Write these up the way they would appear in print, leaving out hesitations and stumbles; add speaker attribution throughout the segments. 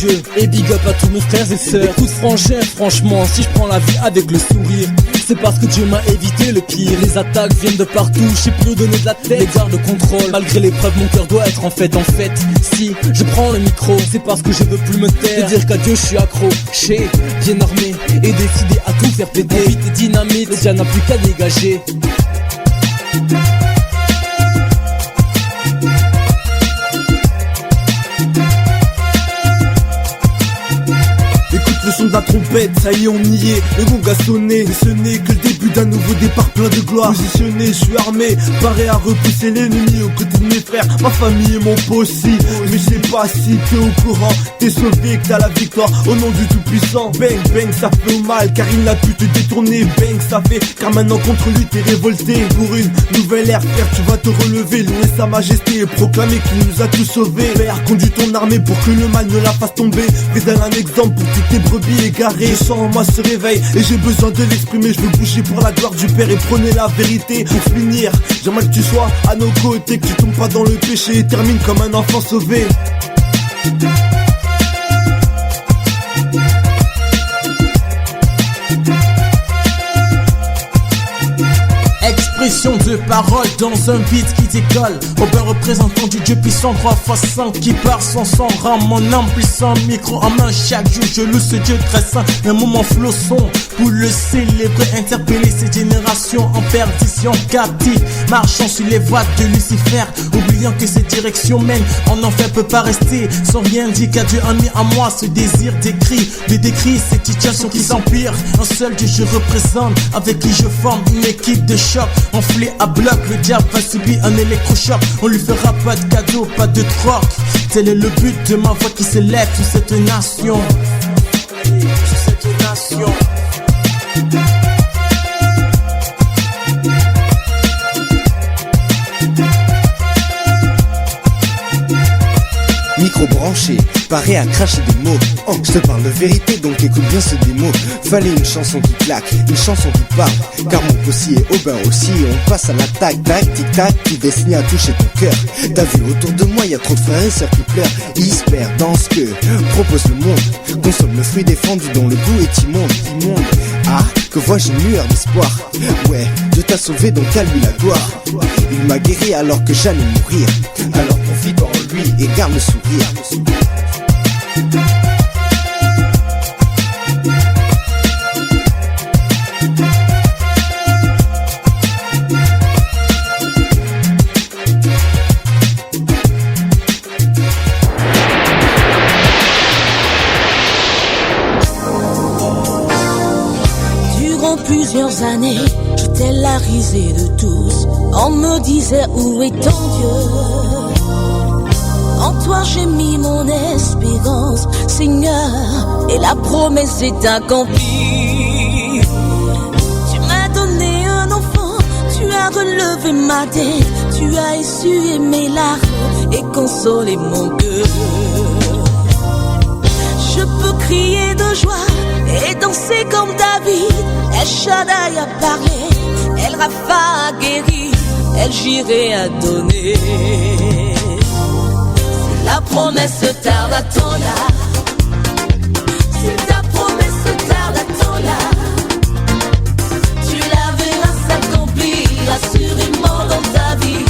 Speaker 1: Dieu. Et big up à tous mes frères et sœurs. Écoute frangin, franchement, si je prends la vie avec le sourire, c'est parce que Dieu m'a évité le pire. Les attaques viennent de partout, je sais plus où donner de la tête. Les gardes contrôle, malgré l'épreuve mon cœur doit être en fait. Si je prends le micro, c'est parce que je veux plus me taire. C'est dire qu'à Dieu je suis accro, chez, bien armé et décidé à tout faire péter. Vite et dynamite, le dia n'a plus qu'à dégager.
Speaker 2: Le son de la trompette, ça y est on y est, le gong a sonné. Mais ce n'est que le début d'un nouveau départ plein de gloire. Positionné, je suis armé, paré à repousser l'ennemi aux côtés de mes frères, ma famille et mon pot aussi. Mais je sais pas si t'es au courant, t'es sauvé que t'as la victoire au nom du tout-puissant. Bang bang ça fait mal car il n'a pu te détourner. Bang ça fait car maintenant contre lui t'es révolté. Pour une nouvelle ère frère tu vas te relever, louer sa majesté et proclamer qu'il nous a tous sauvés. Père conduis ton armée pour que le mal ne la fasse tomber. Fais un exemple pour toutes tes brebis égarées. Je sens en moi ce réveil et j'ai besoin de l'exprimer. Je veux bouger pour la gloire du Père et prôner la vérité. Pour finir, j'aimerais que tu sois à nos côtés, que tu tombes pas dans le péché et termine comme un enfant sauvé.
Speaker 3: Expression de parole dans un beat qui décolle. Robert représentant du Dieu puissant 3x5 qui part son sang, rend mon âme puissant. Micro en main chaque jour je loue ce Dieu très saint. Un moment flosson pour le célébrer, interpeller ces générations en perdition, captifs, marchant sur les voies de Lucifer, oubliant que cette direction mène en enfer peut pas rester sans rien dire qu'à Dieu a mis en moi ce désir d'écrit, de décrire cette situation qui s'empire. Un seul Dieu je représente, avec qui je forme une équipe de choc. Enflé à bloc, le diable va subir un électrochoc. On lui fera pas de cadeau, pas de troc. Tel est le but de ma voix qui s'élève sur cette nation. Sur cette nation.
Speaker 4: Micro branché, paré à cracher des mots. Oh, je te parle de vérité, donc écoute bien ce démo. Fallait une chanson qui claque, une chanson qui parle. Car mon possi est au bain aussi. On passe à l'attaque, tac, tic tac, qui destiné à toucher ton cœur. T'as vu autour de moi, y a trop de frères et sœurs qui pleurent. Ils se perdent dans ce que propose le monde. Consomme le fruit défendu dont le goût est immonde. Ah, que vois-je une lueur d'espoir. Ouais, Dieu t'a sauvé donc à lui la gloire. Il m'a guéri alors que j'allais mourir. Alors confie en lui et garde le sourire.
Speaker 5: Durant plusieurs années, j'étais la risée de tous. On me disait où est ton Dieu? En toi j'ai mis mon espérance, Seigneur, et la promesse est accomplie. Tu m'as donné un enfant, tu as relevé ma tête, tu as essuyé mes larmes et consolé mon cœur. Je peux crier de joie et danser comme David. El Shaddai a parlé, El Rapha a guéri, El Jireh a donné. La promesse tarde à ton là. Si ta promesse tarde à ton là, tu la verras s'accomplir assurément dans ta vie.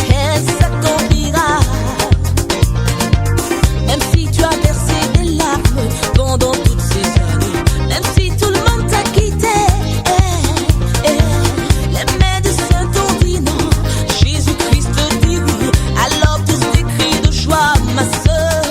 Speaker 5: Elle s'accomplira. Même si tu as versé des larmes pendant toutes ces années, même si tout le monde t'a quitté, les médecins t'ont dit non, Jésus-Christ dit oui. Alors tous tes cris de joie, ma sœur,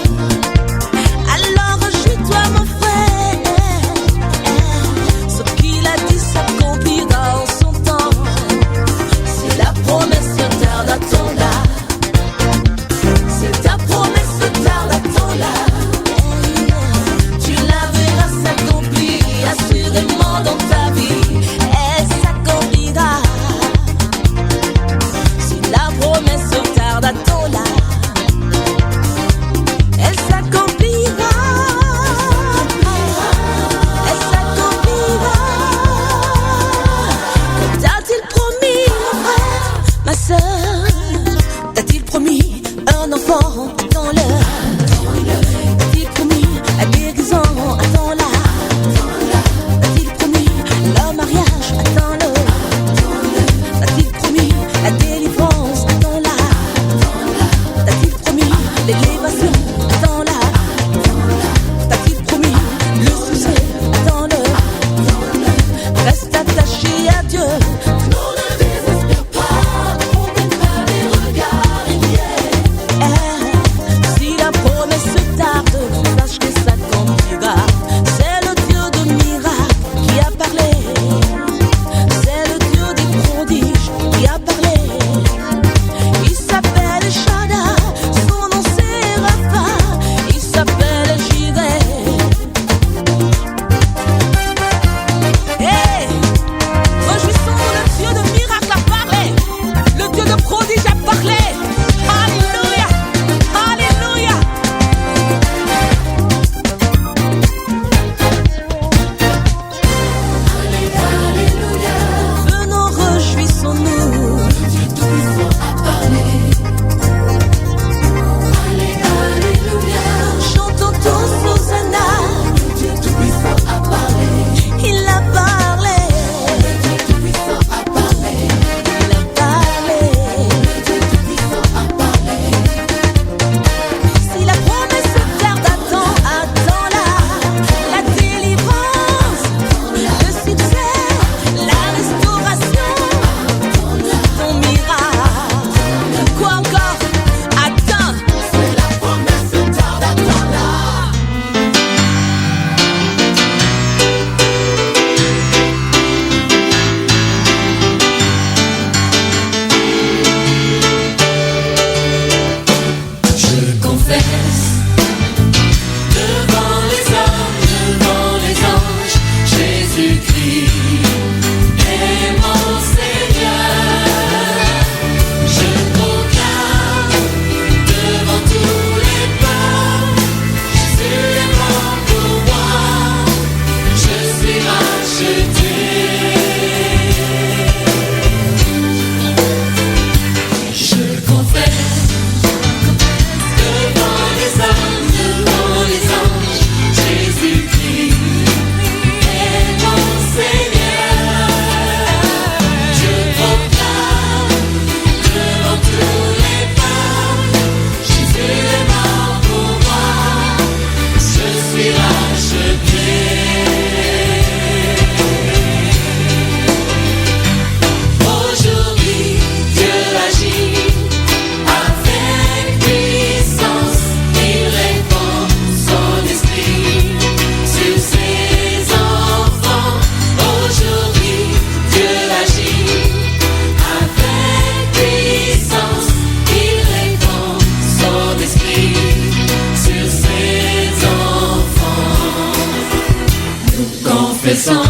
Speaker 5: confessant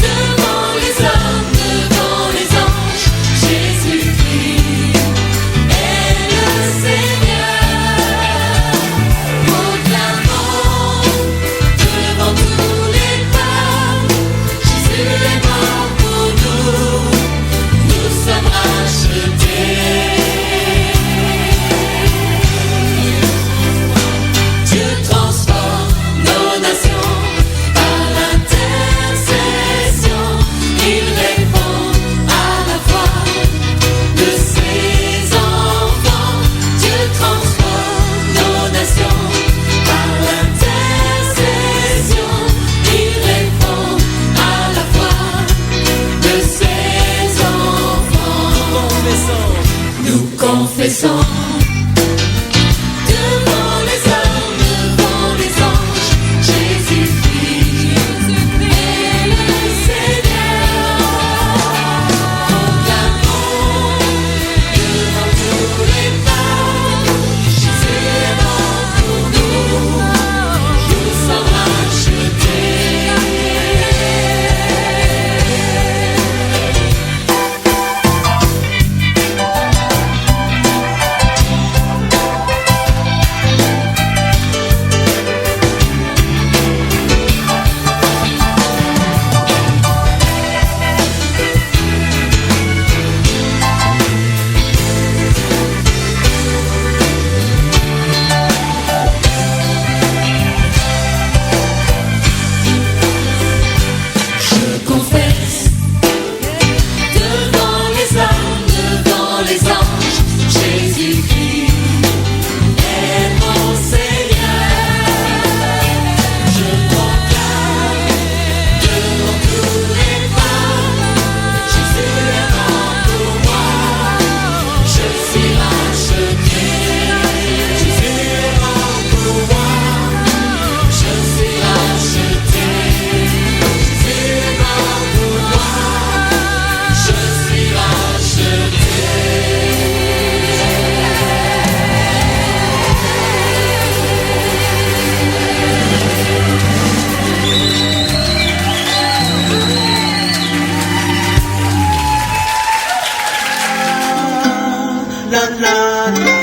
Speaker 5: devant les hommes, devant les anges, Jésus-Christ est le Seigneur. Proclamons devant tous les peuples, Jésus est mort pour nous, nous sommes rachetés. Dieu transforme nos nations par l'intercession. Il répond à la voix de ses enfants. Dieu transforme nos nations par l'intercession. Il répond à la voix de ses enfants. Nous confessons devant les hommes, devant les anges, Jésus-Christ est le Seigneur. Proclamons devant tous les peuples, Jésus est mort pour nous, nous sommes rachetés. Je confesse devant les hommes, devant les anges, Jésus-Christ est mon Seigneur. Je proclame devant tous les peuples, Jésus est mort pour moi, je suis racheté. Jésus est mort pour moi, je suis racheté. Jésus est mort pour moi, je suis racheté.
Speaker 6: La la la.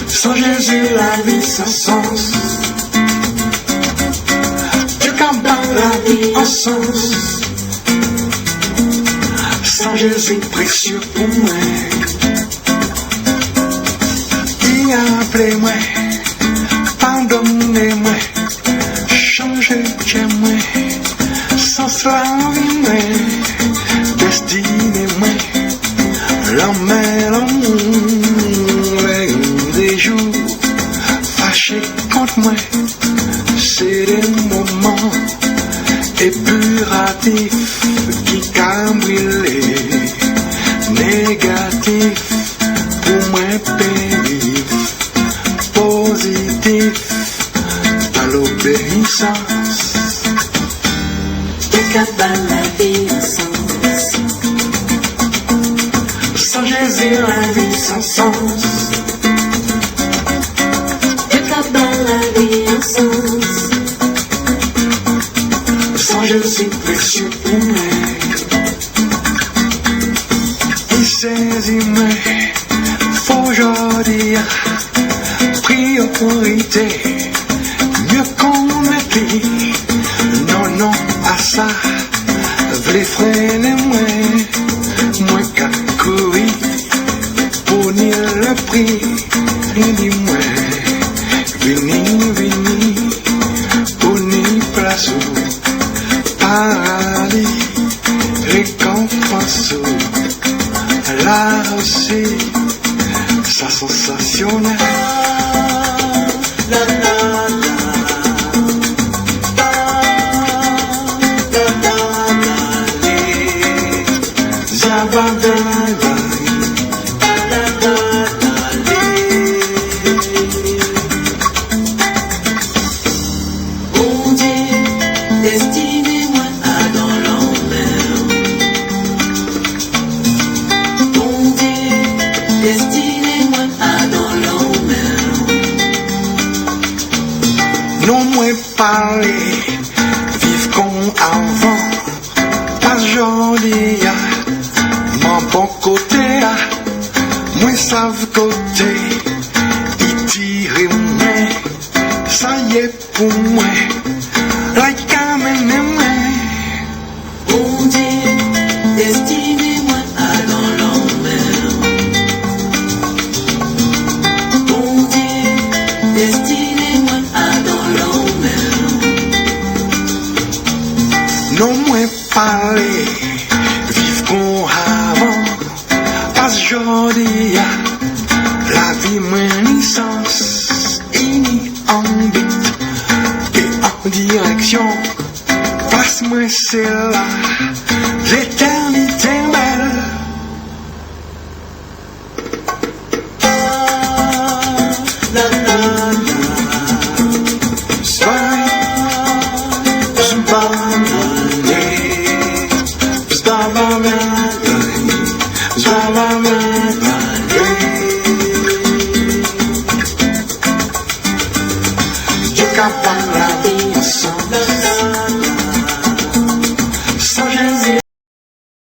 Speaker 7: Sans Jésus, la vie sans sens. Dieu campagne la vie en sens. Sans Jésus précieux pour moi. Il a appelé moi, pardonnez-moi, changez de moi, sans cela moi, destinez-moi, l'amour, des jours fâchés contre moi, c'est des moments épuratifs qui cambrillent, négatifs pour moi pénif, positif à l'obéissance.
Speaker 6: Décapable la vie en sens.
Speaker 7: Sans Jésus, la vie sans sens.
Speaker 6: Décapable la vie en sens.
Speaker 7: Sans Jésus précieux pour moi. Il saisit moi, faut aujourd'hui priorité, mieux qu'on m'écrit. Non, non, à ça, v'lez freiner moi qu'à courir, pour ni le prix, ni moi, vini, pour ni place, paradis, récompense, là aussi, ça sensationnel.
Speaker 6: La la la.
Speaker 7: J'abandonne joli, mon bon côté, moi savent côté, il tire moi, ça y est pour moi, like I'm an
Speaker 6: On dit, destiné-moi à dans l'envers. On dit, destiné-moi à dans l'envers.
Speaker 7: non moins parler, vivre qu'on avant, pas joli, la vie moins ni sens, ni en but, et en direction, passe-moi c'est là.